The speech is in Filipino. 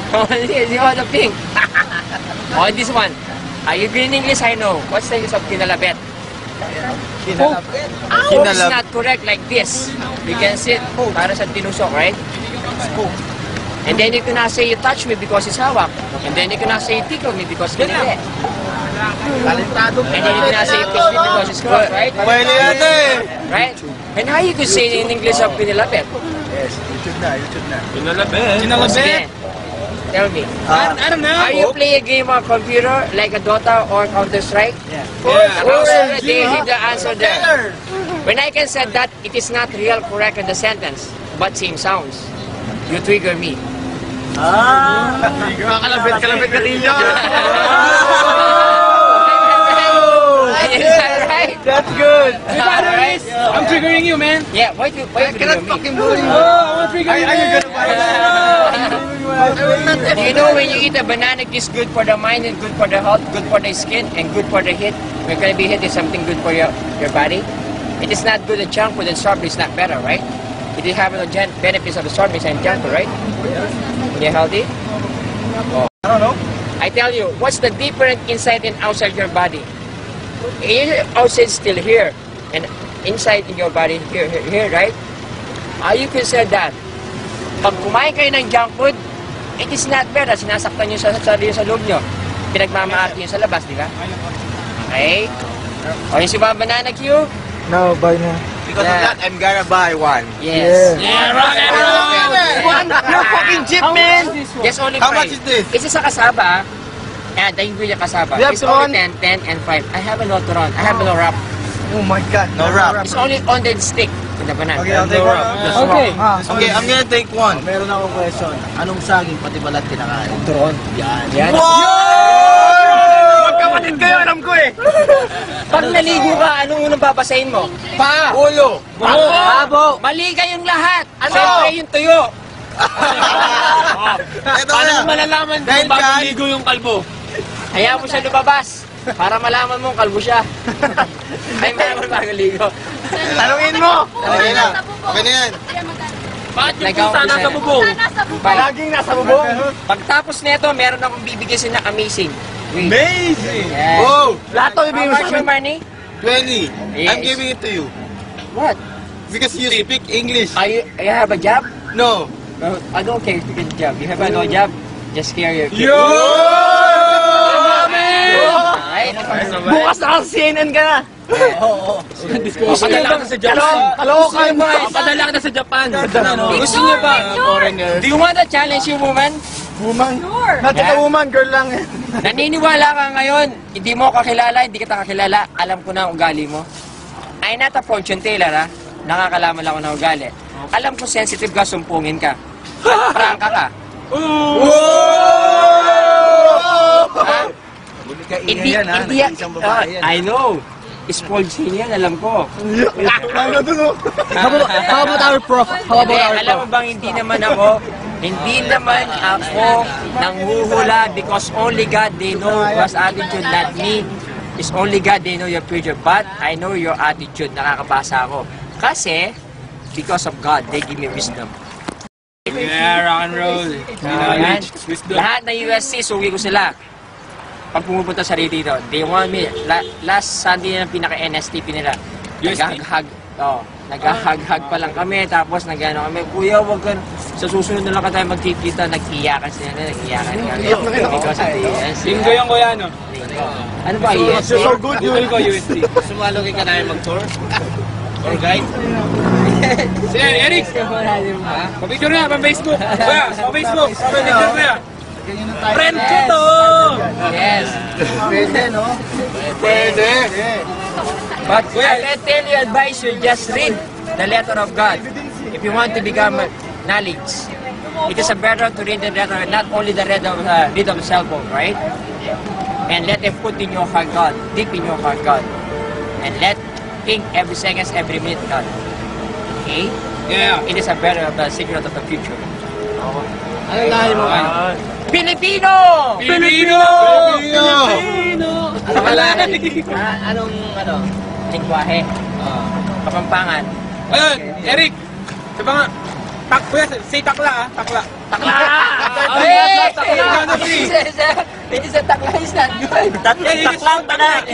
You want the pink? Oh, this one. You green English, I know. What's the use of kinalabet? Kinalabet? Poke is not correct like this. You can sit para sa tinusok, right? And then you cannot say you touch me because it's hawak. And then you cannot say you tickle me because it's kinili. And then you cannot say you kiss me because it's good, right? Right? And how you could say in English of kinalabet? Yes, YouTube na. Kinalabet. Tell me. I don't know. Are you play a game on computer like a Dota or Counter-Strike? Yeah. They hit the answer there. When I can say that it is not real correct in the sentence, but same sounds, you trigger me. Kalabit ka ninyo. Right? That's good. Right? I'm triggering you, man. Yeah, why you trigger me? bully you. I'm triggering you. Do you know when you eat a banana, it is good for the mind and good for the health, good for the skin, and good for the heat? When gonna be hit is something good for your body. It is not good at junk food and strawberry is not better, right? It is having the benefits of the strawberries and junk food, right? When you're healthy? Oh. I don't know. I tell you, what's the difference inside and outside your body? Outside still here, and inside in your body here, right? You can say that. Pag kumain kayo ng junk food, it is not better. Sinasaktan nyo sa sarili sa loob nyo. Pinagmamaarte nyo sa labas, di ba? Okay? O yung si Banana Q? No, buy na. Because of that, I'm gonna buy one. Yes. Yeah, rock and roll! You're fucking cheap, man! Just only How 5. much is this? Isa sa kasaba, the ingredient kasaba. You have It's only Tron? 10 and 5. I have no Tron. I have no wrap. Oh my God. No wrap. It's only on the stick. In the banana. Okay, I'll take one. Okay. Okay, I'm gonna take one. Meron akong question. Anong saging pati balat kinakain? Tron. Yan. Yan. Magkapatid kayo, alam ko eh. Pag naligo ka, anong unang babasahin mo? Pa! Ulo. Babo! Mali kayong lahat! Siyempre yung tuyo! Ito Paano na. mo malalaman Dahil kung bago dyan- ligo yung kalbo? Hayaan mo siya lumabas para malaman mong kalbo siya. Ay, malaman bago ligo. Tanungin mo. Okay na. Okay na yan. Bakit yung Nagawa pusa ko nasa siya. bubong? Laging nasa bubong. Pagtapos nito, meron akong bibigyan sila na amazing. Amazing. Yes. Oh, Lahat to How ibigay much mo your money? 20. Yes. I'm giving it to you. What? Because you speak English. You have a job? No. I don't care if you get a job. You have no job, just carry your kid. Alright? Bukas na kang CNN ka na. Padala ka sa Japan. Kalokan mo. Padala ka na sa Japan. Gusto niyo ba? Do you want to challenge you, woman? Woman. Not a woman, girl lang. Naniniwala ka ngayon, hindi mo ako kakilala, hindi kita kakilala, alam ko na ang ugali mo. I'm not a fortune teller, ha? Nakakalaman lang ako ng ugali. Alam ko sensitive ka, sumpungin ka. At prangka ka. Ha? Hindi, I know. Spoiled sin yan, alam ko. How about our prof? Hindi, alam mo bang hindi naman ako nanghuhula because only God, they know was attitude, not me. It's only God, they know your future. But I know your attitude, nakakabasa ako. Kasi, because of God, they give me wisdom. Yeah, rock and roll. Ayan. Lahat ng USC, suwi ko sila. Pag pumupunta sa dito, they want me. Last Sunday na pinaka-NSTP nila. Nag-hug. Nag-hug pa lang kami. Tapos nag-ano kami, Kuya, wag ka. Sa susunod na lang ka tayo magkikita. Nag-iyakan sila. Nag-iyakan kami. Because of the USC. Linggo yung kuya, no? Ano ba USC? You're so good, Google ko UST. Sumalugin ka namin mag-tour? Tour guide? Si Eric! Pa-picture na, pa-Facebook. Kuya, pa-Facebook. Pa-picture na. Friend ko to! Yes. Pwede, no? Pwede. But I can tell you, advise you, just read the letter of God. If you want to become knowledge, it is better to read the letter, not only the read of the cell phone, right? And let them put in your heart God, deep in your heart God. And let think every second, every minute God. Okay? Yeah. It is a better of the secret of the future. Ano lahi mo? Filipino! Pilipino! Sa malahan. Anong ano? Lingwahe. Kapampangan. Ayun, Eric! Sabi nga, kuya, say takla ah, takla. Takla! Hey! It is a takla is not good. Taklang tanak.